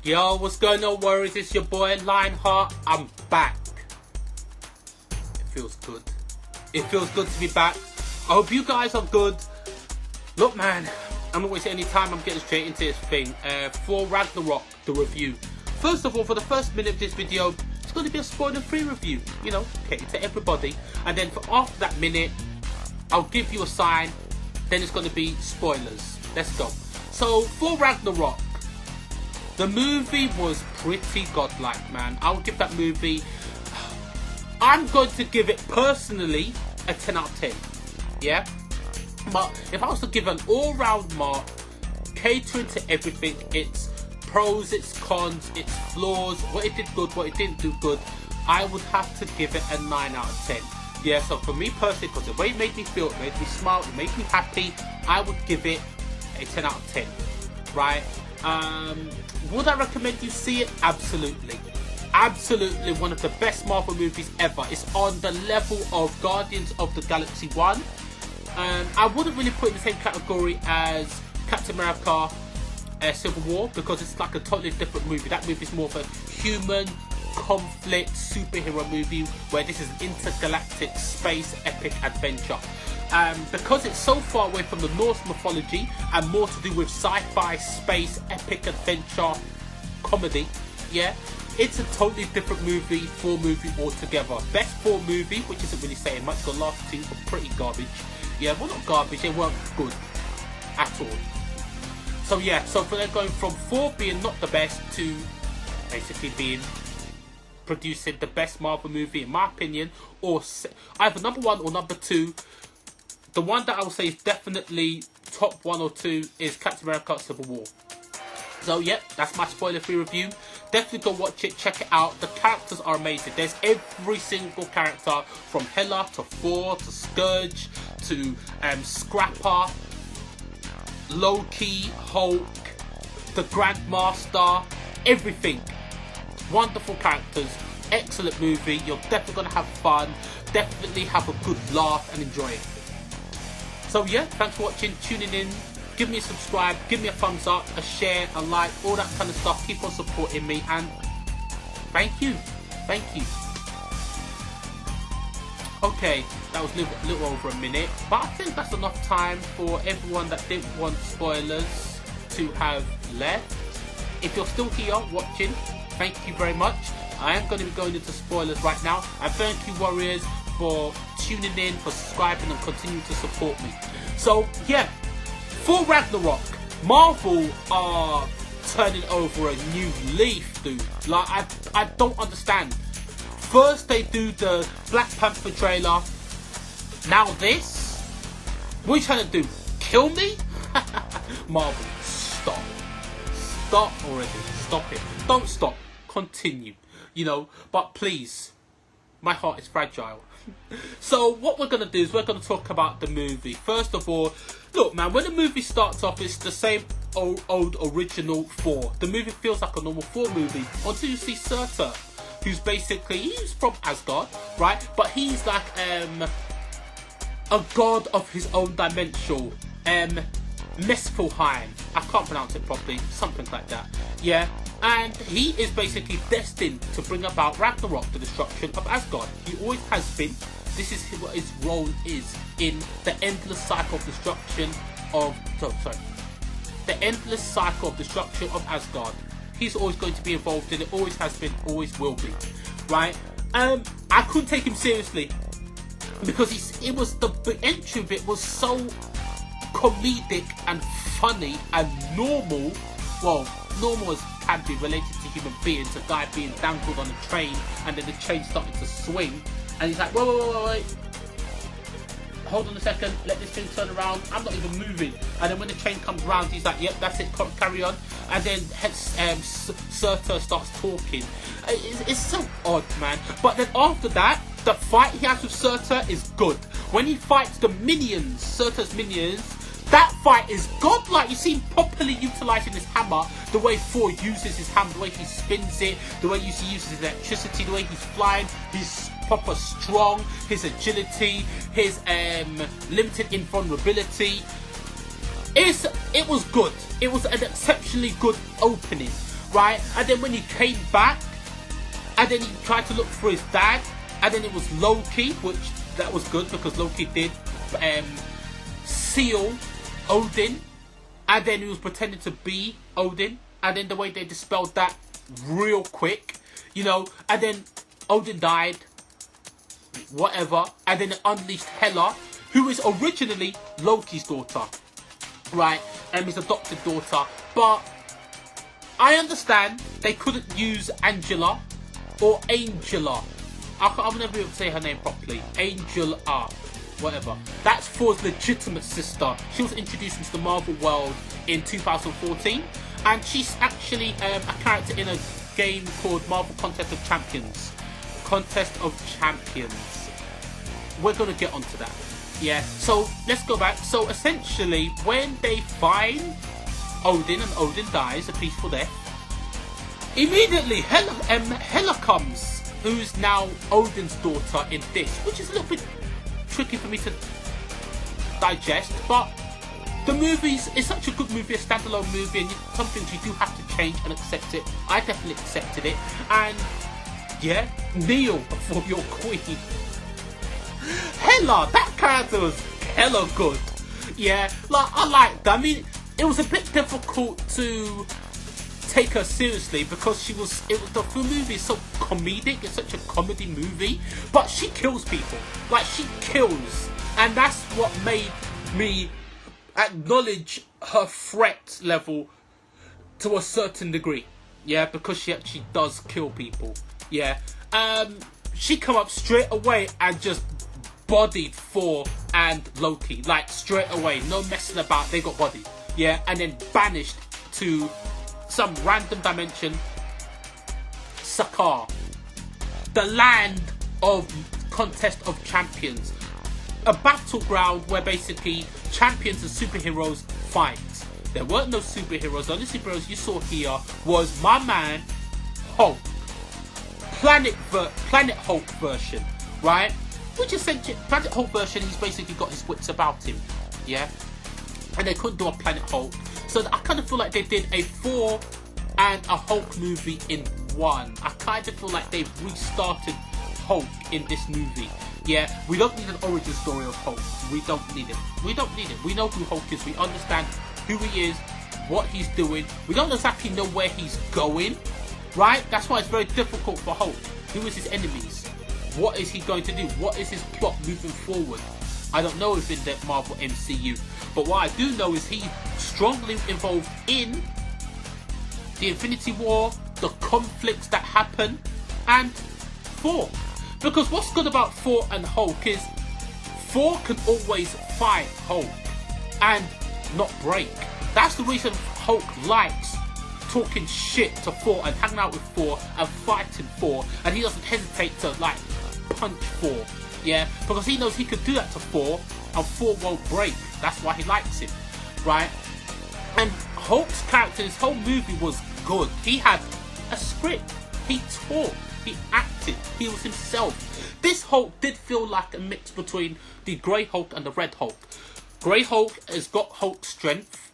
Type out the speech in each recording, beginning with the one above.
Yo, what's going on, Warriors? It's your boy Lionheart. I'm back. It feels good. It feels good to be back. I hope you guys are good. Look, man, I'm not wasting any time. I'm getting straight into this thing. Thor Ragnarok, the review. First of all, for the first minute of this video, it's going to be a spoiler-free review. You know, okay, to everybody. And then for after that minute, I'll give you a sign. Then it's going to be spoilers. Let's go. So, Thor Ragnarok. The movie was pretty godlike, man. I'll give that movie... I'm going to give it, personally, a 10 out of 10. Yeah? But if I was to give an all-round mark, catering to everything, its pros, its cons, its flaws, what it did good, what it didn't do good, I would have to give it a 9 out of 10. Yeah, so for me personally, because the way it made me feel, it made me smile, it made me happy, I would give it a 10 out of 10. Right? Would I recommend you see it? Absolutely. Absolutely one of the best Marvel movies ever. It's on the level of Guardians of the Galaxy 1. I wouldn't really put it in the same category as Captain America Civil War, because it's like a totally different movie. That movie is more of a human conflict superhero movie, where this is an intergalactic space epic adventure. Because it's so far away from the Norse mythology and more to do with sci-fi, space, epic adventure, comedy, yeah, it's a totally different movie, Thor movie altogether. Best Thor movie, which isn't really saying much, the last two were pretty garbage. Yeah, well, not garbage, they weren't good at all. So yeah, so they're going from Thor being not the best to basically being producing the best Marvel movie, in my opinion, or either number 1 or number 2. The one that I would say is definitely top 1 or 2 is Captain America Civil War. So yeah, that's my spoiler-free review. Definitely go watch it, check it out. The characters are amazing. There's every single character, from Hela to Thor to Scourge to Scrapper, Loki, Hulk, the Grandmaster, everything. Wonderful characters, excellent movie. You're definitely going to have fun, definitely have a good laugh and enjoy it. So yeah, thanks for watching, tuning in. Give me a subscribe, give me a thumbs up, a share, a like, all that kind of stuff. Keep on supporting me, and thank you. Thank you. Okay, that was a little over a minute, but I think that's enough time for everyone that didn't want spoilers to have left. If you're still here watching, thank you very much. I am going to be going into spoilers right now, and thank you, Warriors, for tuning in, for subscribing and continuing to support me. So yeah, for Ragnarok, Marvel are turning over a new leaf, dude. Like, I don't understand. First they do the Black Panther trailer, now this? What are you trying to do? Kill me? Marvel, stop. Stop already. Stop it. Don't stop. Continue. You know, but please, my heart is fragile. So what we're going to do is we're going to talk about the movie. First of all, look, man, when the movie starts off, it's the same old original Thor. The movie feels like a normal Thor movie until you see Surtur, who's basically, he's from Asgard, right? But he's like a god of his own dimension. Muspelheim, I can't pronounce it properly, something like that. Yeah, and he is basically destined to bring about Ragnarok, the destruction of Asgard. He always has been. This is what his role is in the endless cycle of destruction of... the endless cycle of destruction of Asgard. He's always going to be involved in it, always has been, always will be. Right? I couldn't take him seriously, because it was the entry of it was so comedic and funny and normal. Well, normal as can be related to human beings. A guy being dangled on a train, and then the train started to swing, and he's like, wait, hold on a second, let this thing turn around, I'm not even moving. And then when the train comes round, he's like, yep, that's it, carry on. And then Surtur starts talking. It's so odd, man. But then after that, the fight he has with Surtur is good. When he fights the minions, Surtur's minions, that fight is godlike. You see him properly utilising his hammer, the way Thor uses his hammer, the way he spins it, the way he uses his electricity, the way he's flying, he's proper strong, his agility, his limited invulnerability. It was good. It was an exceptionally good opening, right? And then when he came back, and then he tried to look for his dad, and then it was Loki, which that was good because Loki did seal Odin, and then he was pretending to be Odin, and then the way they dispelled that real quick, you know, and then Odin died, whatever, and then it unleashed Hela, who is originally Loki's daughter, right, and his adopted daughter, but I understand they couldn't use Angela or Angela. I'll never be able to say her name properly. Angela, whatever. That's Thor's legitimate sister. She was introduced into the Marvel world in 2014, and she's actually a character in a game called Marvel Contest of Champions. Contest of Champions. We're gonna get onto that. Yeah. So let's go back. So essentially, when they find Odin and Odin dies a peaceful death, immediately Hela comes, who's now Odin's daughter in this, which is a little bit tricky for me to digest, but the movie's is such a good movie, a standalone movie, and some things you do have to change and accept it. I definitely accepted it, and yeah, kneel before your queen. Hela, that character was hella good. Yeah, like I liked that. I mean, it was a bit difficult to take her seriously because the movie is so comedic. It's such a comedy movie, but she kills people. Like, she kills, and that's what made me acknowledge her threat level to a certain degree. Yeah, because she actually does kill people. Yeah, she come up straight away and just bodied Thor and Loki, like straight away, no messing about. They got bodied. Yeah, and then banished to some random dimension, Sakaar, the land of Contest of Champions, a battleground where basically champions and superheroes fight. There weren't no superheroes. The only superheroes you saw here was my man Hulk, Planet Hulk version, right? Which essentially, Planet Hulk version, he's basically got his wits about him, yeah. And they couldn't do a Planet Hulk. So I kind of feel like they did a Thor and a Hulk movie in one. I kind of feel like they've restarted Hulk in this movie. Yeah, we don't need an origin story of Hulk. We don't need it. We don't need it. We know who Hulk is. We understand who he is, what he's doing. We don't exactly know where he's going, right? That's why it's very difficult for Hulk. Who is his enemies? What is he going to do? What is his plot moving forward? I don't know if in the Marvel MCU. But what I do know is he's strongly involved in the Infinity War, the conflicts that happen, and Thor. Because what's good about Thor and Hulk is Thor can always fight Hulk and not break. That's the reason Hulk likes talking shit to Thor and hanging out with Thor and fighting Thor, and he doesn't hesitate to like punch Thor. Yeah, because he knows he could do that to Thor and Thor won't break. That's why he likes him, right? And Hulk's character, this whole movie was good. He had a script, he talked, he acted, he was himself. This Hulk did feel like a mix between the Grey Hulk and the Red Hulk. Grey Hulk has got Hulk's strength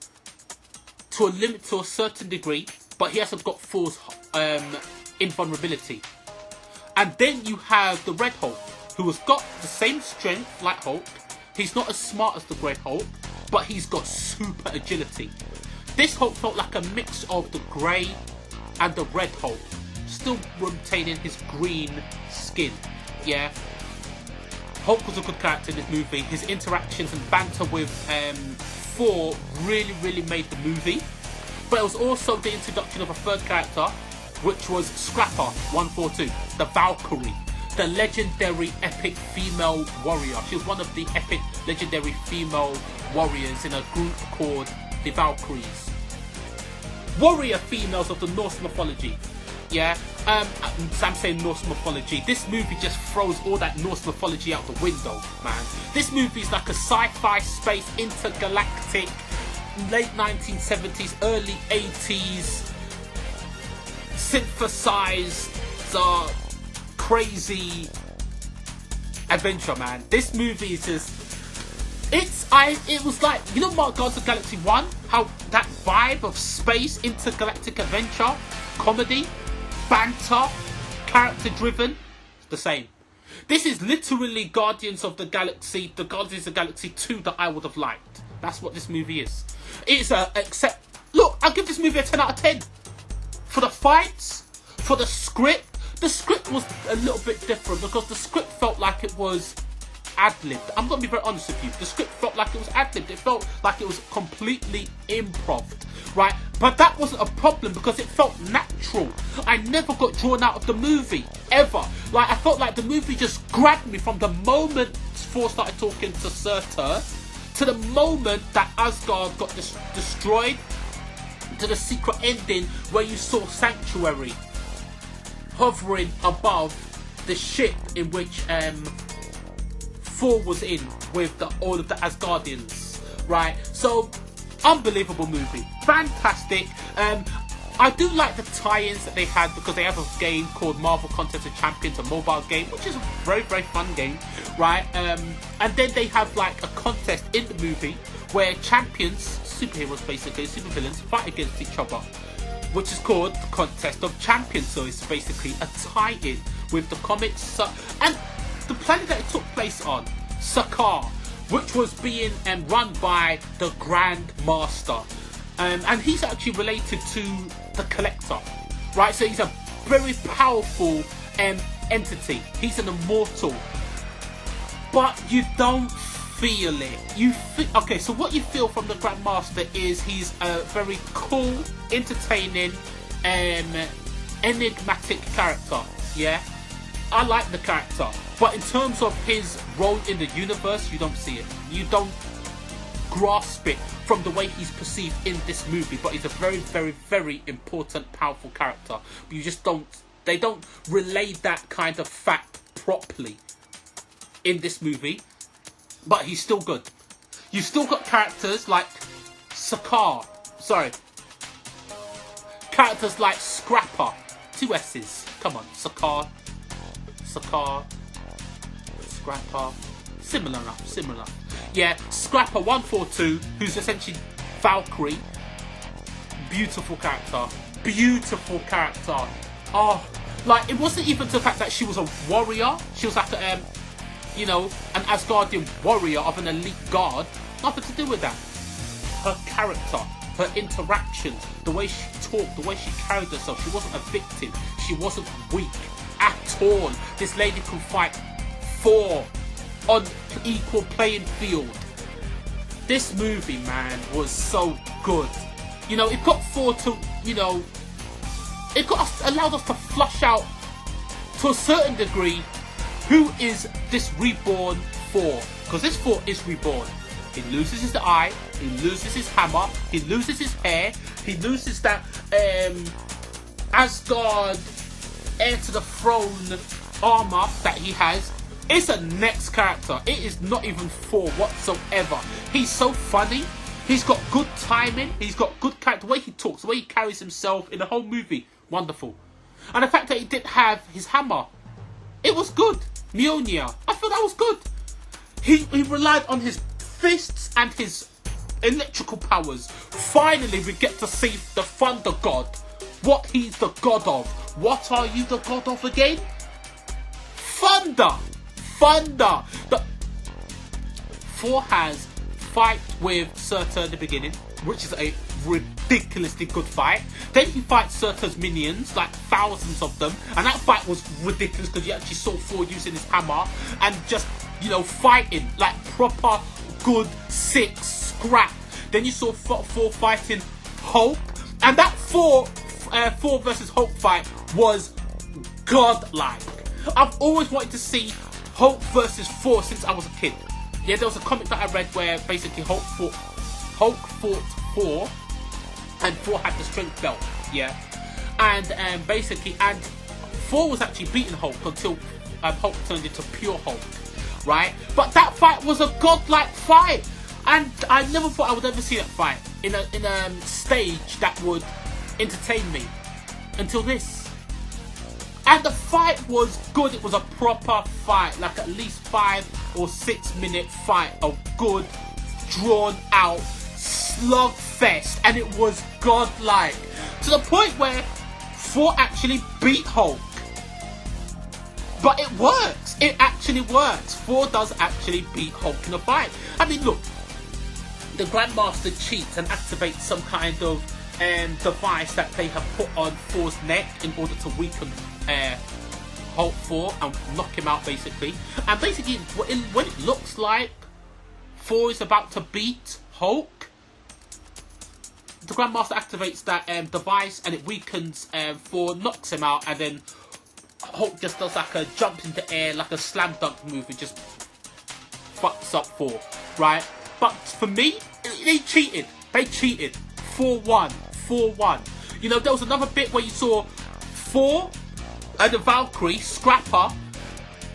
to a limit, to a certain degree, but he hasn't got Thor's invulnerability. And then you have the Red Hulk, who has got the same strength like Hulk. He's not as smart as the Grey Hulk, but he's got super agility. This Hulk felt like a mix of the Grey and the Red Hulk, still retaining his green skin. Yeah, Hulk was a good character in this movie. His interactions and banter with Thor really made the movie. But it was also the introduction of a third character, which was Scrapper 142, the Valkyrie, the legendary epic female warrior. She was one of the epic legendary female warriors in a group called the Valkyries. Warrior females of the Norse mythology. Yeah, I'm saying Norse mythology. This movie just throws all that Norse mythology out the window, man. This movie is like a sci-fi space intergalactic, late 1970s, early 80s, synthesized, crazy adventure, man. This movie is just It was like, you know what, Guardians of the Galaxy 1? How that vibe of space, intergalactic adventure, comedy, banter, character driven, the same. This is literally Guardians of the Galaxy 2 that I would have liked. That's what this movie is. It's except, look, I'll give this movie a 10 out of 10. For the fights, for the script was a little bit different because the script felt like it was ad-libbed. I'm going to be very honest with you. The script felt like it was ad-libbed. It felt like it was completely improv, right? But that wasn't a problem because it felt natural. I never got drawn out of the movie, ever. Like, I felt like the movie just grabbed me from the moment Thor started talking to Surtur to the moment that Asgard got destroyed, to the secret ending where you saw Sanctuary hovering above the ship in which Thor was in with all of the Asgardians, right? So, unbelievable movie, fantastic. I do like the tie-ins that they had because they have a game called Marvel Contest of Champions, a mobile game, which is a very, very fun game, right? And then they have like a contest in the movie where champions, superheroes basically, supervillains, fight against each other, which is called the Contest of Champions. So it's basically a tie-in with the comics. And the planet that it took place on, Sakaar, which was being run by the Grand Master. And he's actually related to the Collector, right? So he's a very powerful entity. He's an immortal. But you don't feel it. Okay, so what you feel from the Grand Master is he's a very cool, entertaining, enigmatic character, yeah? I like the character. But in terms of his role in the universe, you don't see it. You don't grasp it from the way he's perceived in this movie. But he's a very, very, very important, powerful character. But you just don't... They don't relay that kind of fact properly in this movie. But he's still good. You've still got characters like Sakaar. Sorry. Characters like Scrapper. 2 S's. Come on. Sakaar. Scrapper. Similar enough. Yeah, Scrapper 142, who's essentially Valkyrie. Beautiful character. Oh, like, it wasn't even the fact that she was a warrior. She was like an Asgardian warrior of an elite guard. Nothing to do with that. Her character, her interactions, the way she talked, the way she carried herself. She wasn't a victim. She wasn't weak at all. This lady could fight Thor on equal playing field. This movie, man, was so good. You know, it got Thor to, allowed us to flush out to a certain degree who is this reborn Thor. Because this Thor is reborn. He loses his eye, he loses his hammer, he loses his hair, he loses that Asgard heir to the throne armor that he has. It's a next character. It is not even Thor whatsoever. He's so funny. He's got good timing. He's got good character. The way he talks, the way he carries himself in the whole movie. Wonderful. And the fact that he didn't have his hammer. It was good. Mjolnir. I thought that was good. He relied on his fists and his electrical powers. Finally, we get to see the Thunder God. What he's the god of. What are you the god of again? Thunder. The Thor has fight with Surtur in the beginning, which is a ridiculously good fight. Then he fights Surtur's minions, like thousands of them, and that fight was ridiculous because you actually saw Thor using his hammer and just, fighting like proper good sick scrap. Then you saw Thor fighting Hulk, and that Thor versus Hulk fight was godlike. I've always wanted to see Hulk versus Thor since I was a kid. Yeah, there was a comic that I read where basically Hulk fought Thor, and Thor had the strength belt. Yeah, and Thor was actually beating Hulk until Hulk turned into pure Hulk, right? But that fight was a godlike fight, and I never thought I would ever see that fight in a stage that would entertain me until this. And the fight was good. It was a proper fight, like at least 5 or 6 minute fight, a good, drawn out slugfest, and it was godlike to the point where Thor actually beat Hulk. But it works. It actually works. Thor does actually beat Hulk in a fight. I mean, look, the Grandmaster cheats and activates some kind of device that they have put on Thor's neck in order to weaken Hulk Thor and knock him out, basically. And basically, when it looks like Thor is about to beat Hulk, the Grandmaster activates that device and it weakens Thor, knocks him out, and then Hulk just does like a jump in the air, like a slam dunk move, and just fucks up Thor, right? But for me, they cheated. They cheated. 4-1. 4-1. You know, there was another bit where you saw Thor and the Valkyrie, Scrapper,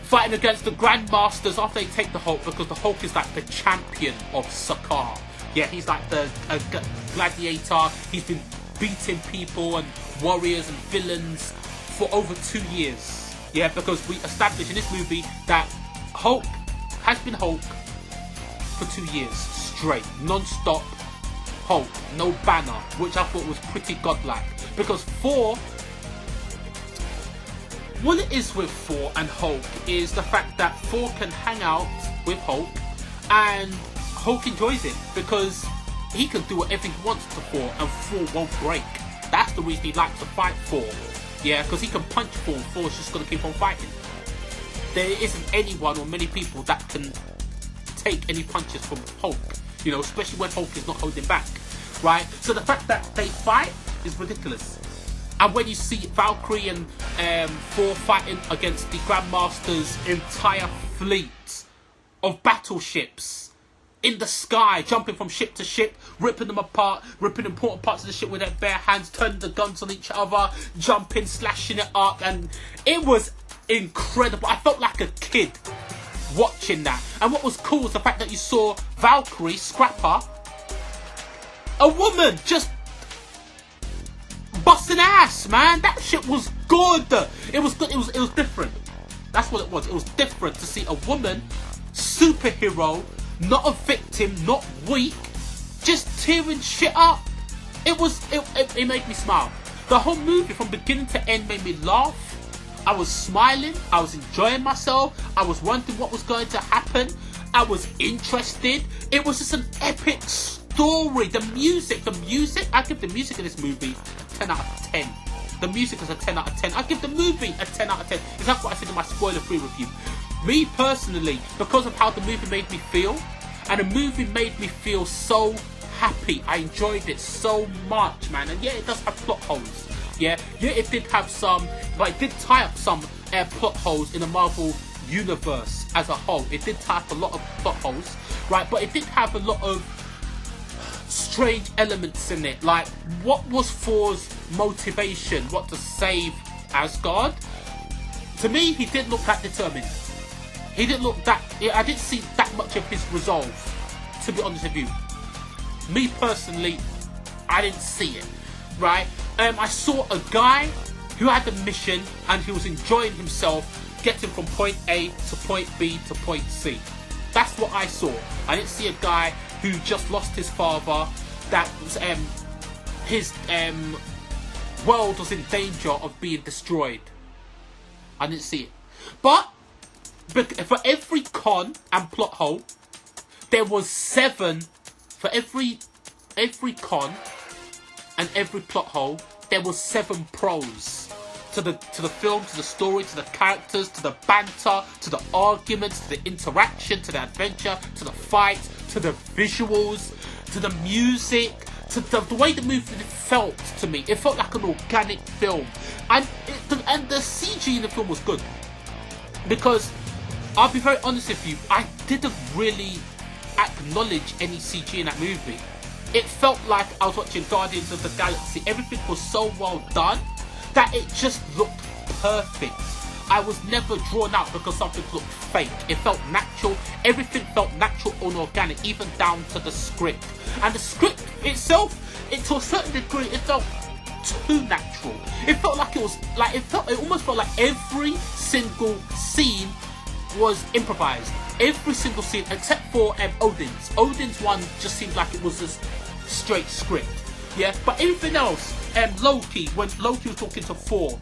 fighting against the Grandmasters after they take the Hulk, because the Hulk is like the champion of Sakaar. Yeah, he's like the gladiator. He's been beating people and warriors and villains for over 2 years. Yeah, because we established in this movie that Hulk has been Hulk for 2 years straight, non-stop Hulk, no banner, which I thought was pretty godlike. Because Thor, what it is with Thor and Hulk is the fact that Thor can hang out with Hulk and Hulk enjoys it because he can do whatever he wants to Thor and Thor won't break. That's the reason he likes to fight Thor. Yeah, because he can punch Thor and Thor's just going to keep on fighting. There isn't anyone or many people that can take any punches from Hulk, you know, especially when Hulk is not holding back, right? So the fact that they fight is ridiculous. And when you see Valkyrie and Thor fighting against the Grandmaster's entire fleet of battleships in the sky, jumping from ship to ship, ripping them apart, ripping important parts of the ship with their bare hands, turning the guns on each other, jumping, slashing it up, and it was incredible. I felt like a kid watching that. And what was cool was the fact that you saw Valkyrie, Scrapper, a woman, just busting ass, man. That shit was good. It was good. It was different. That's what it was. It was different to see a woman, superhero, not a victim, not weak, just tearing shit up. It made me smile. The whole movie from beginning to end made me laugh. I was smiling. I was enjoying myself. I was wondering what was going to happen. I was interested. It was just an epic story. The music, I give the music in this movie a 10 out of 10. The music is a 10 out of 10. I give the movie a 10 out of 10. That's what I said in my spoiler-free review. Me personally, because of how the movie made me feel, and the movie made me feel so happy. I enjoyed it so much, man. And yeah, it does have plot holes. Yeah, it did have some, but it did tie up some plot holes in the Marvel universe as a whole. It did tie up a lot of plot holes, right? But it did have a lot of strange elements in it. Like, what was Thor's motivation? What, to save Asgard? To me, he didn't look that determined. He didn't look that... I didn't see that much of his resolve, to be honest with you. Me personally, I didn't see it, right? I saw a guy who had a mission and he was enjoying himself getting from point A to point B to point C. That's what I saw. I didn't see a guy who just lost his father, that was, his world was in danger of being destroyed. I didn't see it. But for every con and plot hole, there was 7. For every con and every plot hole, there was 7 pros to the film, to the story, to the characters, to the banter, to the arguments, to the interaction, to the adventure, to the fight, to the visuals, to the music, to the way the movie felt to me. It felt like an organic film, and the CG in the film was good, because I'll be very honest with you, I didn't really acknowledge any CG in that movie. It felt like I was watching Guardians of the Galaxy. Everything was so well done that it just looked perfect. I was never drawn out because something looked fake. It felt natural. Everything felt natural and organic, even down to the script. And the script itself, to a certain degree, it felt too natural. It felt like it was like it almost felt like every single scene was improvised. Every single scene except for Odin's. Odin's one just seemed like it was just straight script. Yeah, but everything else, Loki, when Loki was talking to Thor,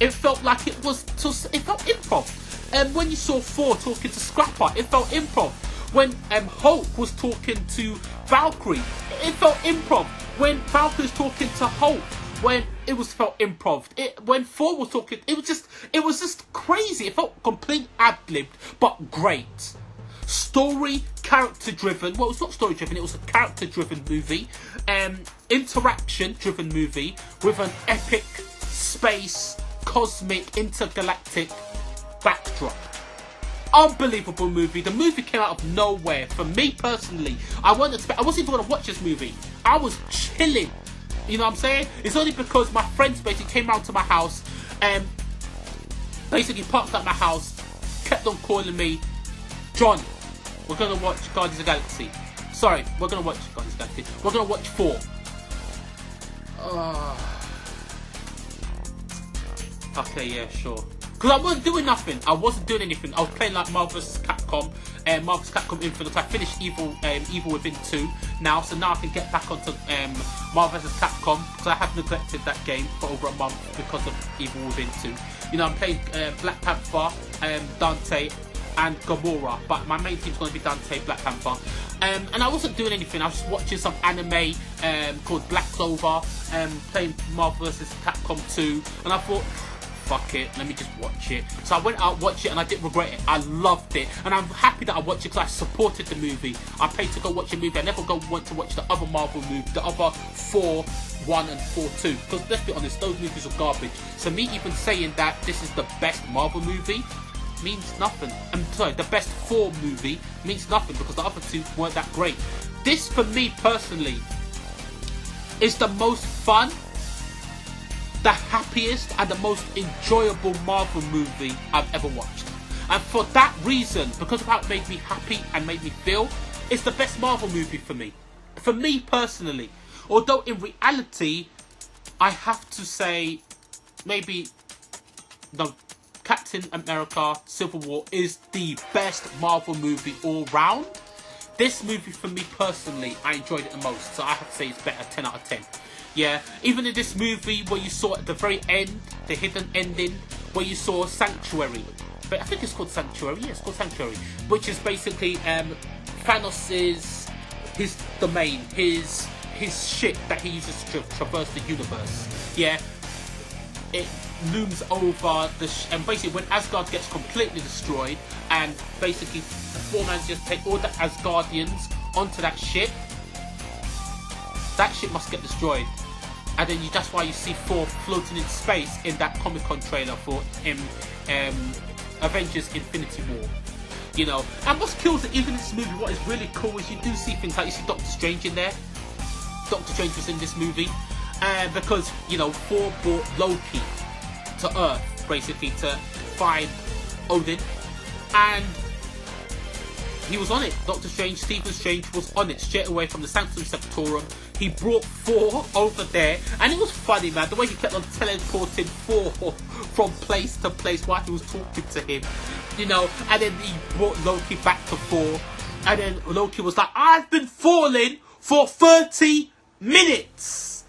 it felt like it felt improv. And when you saw Thor talking to Scrapper, it felt improv. When Hulk was talking to Valkyrie, it felt improv. When Valkyrie was talking to Hulk, felt improv. When Thor was talking, it was just crazy. It felt complete ad-libbed, but great. Story, character-driven. Well, it's not story-driven. It was a character-driven movie. Interaction-driven movie with an epic space, cosmic, intergalactic backdrop. Unbelievable movie. The movie came out of nowhere. For me personally, I wasn't even going to watch this movie. I was chilling. You know what I'm saying? It's only because my friends basically came round to my house and basically parked at my house, kept on calling me, John, we're going to watch Guardians of the Galaxy. Sorry, we're going to watch Guardians of the Galaxy. We're going to watch Thor. Okay, yeah, sure. Because I wasn't doing nothing. I wasn't doing anything. I was playing like Marvel vs. Capcom. Marvel vs. Capcom Infinite. I finished Evil Within 2 now. So now I can get back onto Marvel vs. Capcom. Because I have neglected that game for over a month because of Evil Within 2. You know, I'm playing Black Panther, Dante and Gamora. But my main team's going to be Dante, Black Panther. And I wasn't doing anything. I was just watching some anime called Black Clover. Playing Marvel vs. Capcom 2. And I thought, fuck it, let me just watch it. So I went out, watched it, and I didn't regret it. I loved it, and I'm happy that I watched it because I supported the movie. I paid to go watch a movie. I never went to watch the other Marvel movie, the other Thor 1 and Thor 2. Because let's be honest, those movies are garbage. So me even saying that this is the best Marvel movie means nothing. I'm sorry, the best Thor movie means nothing because the other two weren't that great. This, for me personally, is the most fun, the happiest and the most enjoyable Marvel movie I've ever watched. And for that reason, because of how it made me happy and made me feel, it's the best Marvel movie for me. For me personally. Although in reality, I have to say, maybe no, Captain America Civil War is the best Marvel movie all round. This movie for me personally, I enjoyed it the most. So I have to say it's better, 10 out of 10. Yeah, even in this movie where you saw at the very end, the hidden ending, where you saw Sanctuary. But I think it's called Sanctuary. Yeah, it's called Sanctuary. Which is basically Thanos' his domain, his shit that he uses to traverse the universe. Yeah, it looms over and basically when Asgard gets completely destroyed, and basically Thor manages to take all the Asgardians onto that ship must get destroyed. And then that's why you see Thor floating in space in that Comic-Con trailer for Avengers Infinity War. You know, and what kills it, even in this movie, what is really cool is you do see things like you see Doctor Strange in there. Doctor Strange was in this movie. Because, you know, Thor brought Loki to Earth, basically, to find Odin. And he was on it. Doctor Strange, Stephen Strange was on it straight away from the Sanctum Sanctorum. He brought Thor over there, and it was funny, man, the way he kept on teleporting Thor from place to place while he was talking to him, you know. And then he brought Loki back to Thor, and then Loki was like, I've been falling for 30 minutes.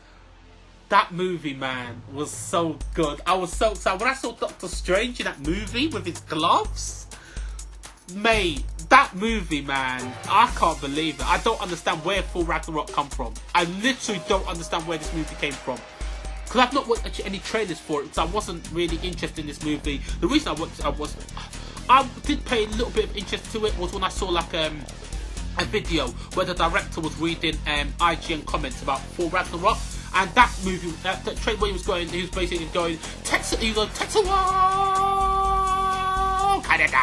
That movie, man, was so good. I was so excited when I saw Doctor Strange in that movie with his gloves. Mate, that movie, man, I can't believe it. I don't understand where Thor Ragnarok come from. I literally don't understand where this movie came from. Because I've not watched any trailers for it, because I wasn't really interested in this movie. The reason I did pay a little bit of interest to it was when I saw like a video where the director was reading IGN comments about Thor Ragnarok. And that movie, that trailer where he was basically going, Texas, Canada.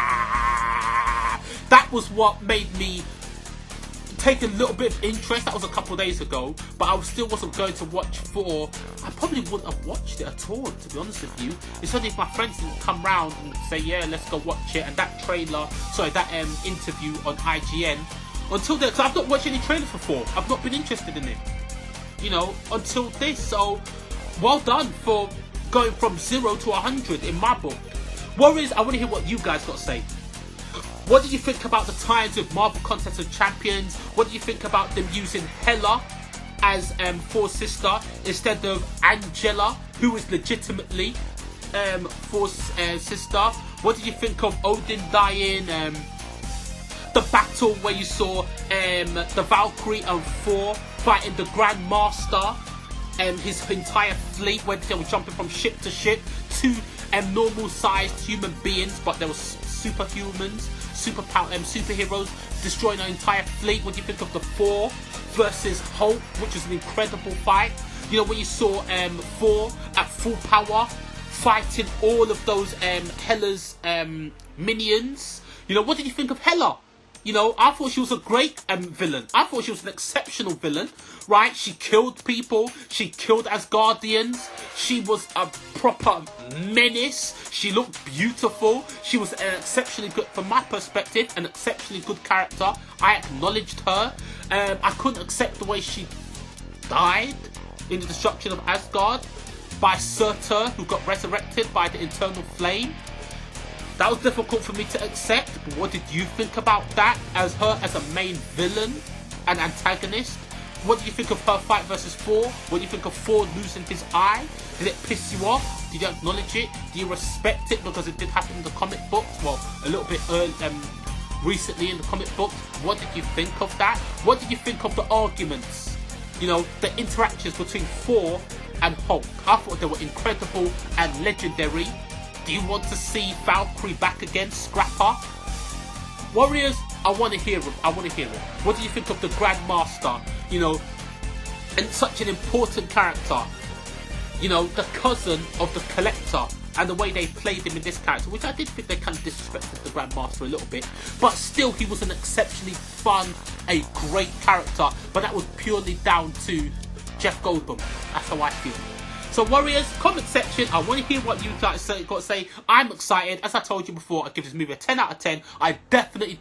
That was what made me take a little bit of interest. That was a couple of days ago, but I still wasn't going to watch Thor. I probably wouldn't have watched it at all, to be honest with you. It's only if my friends didn't come round and say, yeah, let's go watch it. And that interview on IGN, until then, because I've not watched any trailers before. I've not been interested in it, you know, until this. So well done for going from 0 to 100 in my book. Warriors, I want to hear what you guys got to say. What did you think about the times with Marvel Contest of Champions? What did you think about them using Hela as Thor's sister instead of Angela, who is legitimately Thor's sister? What did you think of Odin dying? The battle where you saw the Valkyrie and Thor fighting the Grand Master and his entire fleet, where they were jumping from ship to ship, two normal-sized human beings, but they were superhumans, superheroes, destroying an entire fleet. What do you think of the Thor versus Hulk, which was an incredible fight? You know, when you saw Thor at full power, fighting all of those Hela's minions. You know, what did you think of Hela? You know, I thought she was a great villain. I thought she was an exceptional villain, right? She killed people. She killed Asgardians. She was a proper menace. She looked beautiful. She was an exceptionally good, from my perspective, an exceptionally good character. I acknowledged her. I couldn't accept the way she died in the destruction of Asgard by Surtur, who got resurrected by the Eternal Flame. That was difficult for me to accept, but what did you think about that as her as a main villain and antagonist? What do you think of her fight versus Thor? What do you think of Thor losing his eye? Did it piss you off? Did you acknowledge it? Do you respect it because it did happen in the comic books? Well, a little bit recently in the comic books. What did you think of that? What did you think of the arguments? You know, the interactions between Thor and Hulk. I thought they were incredible and legendary. Do you want to see Valkyrie back again, Scrapper? Warriors, I want to hear it. I want to hear it. What do you think of the Grandmaster? You know, and such an important character. You know, the cousin of the Collector, and the way they played him in this character, which I did think they kind of disrespected the Grandmaster a little bit, but still he was an exceptionally fun, a great character. But that was purely down to Jeff Goldblum. That's how I feel. So Warriors, comment section, I want to hear what you guys got to say. I'm excited. As I told you before, I give this movie a 10 out of 10. I definitely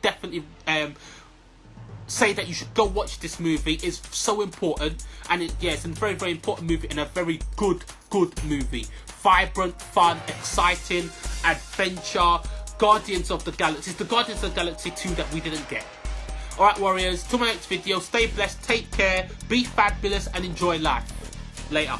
say that you should go watch this movie. It's so important. And it's a very, very important movie and a very good movie. Vibrant, fun, exciting, adventure, Guardians of the Galaxy. It's the Guardians of the Galaxy 2 that we didn't get. Alright Warriors, till my next video, stay blessed, take care, be fabulous and enjoy life. Later.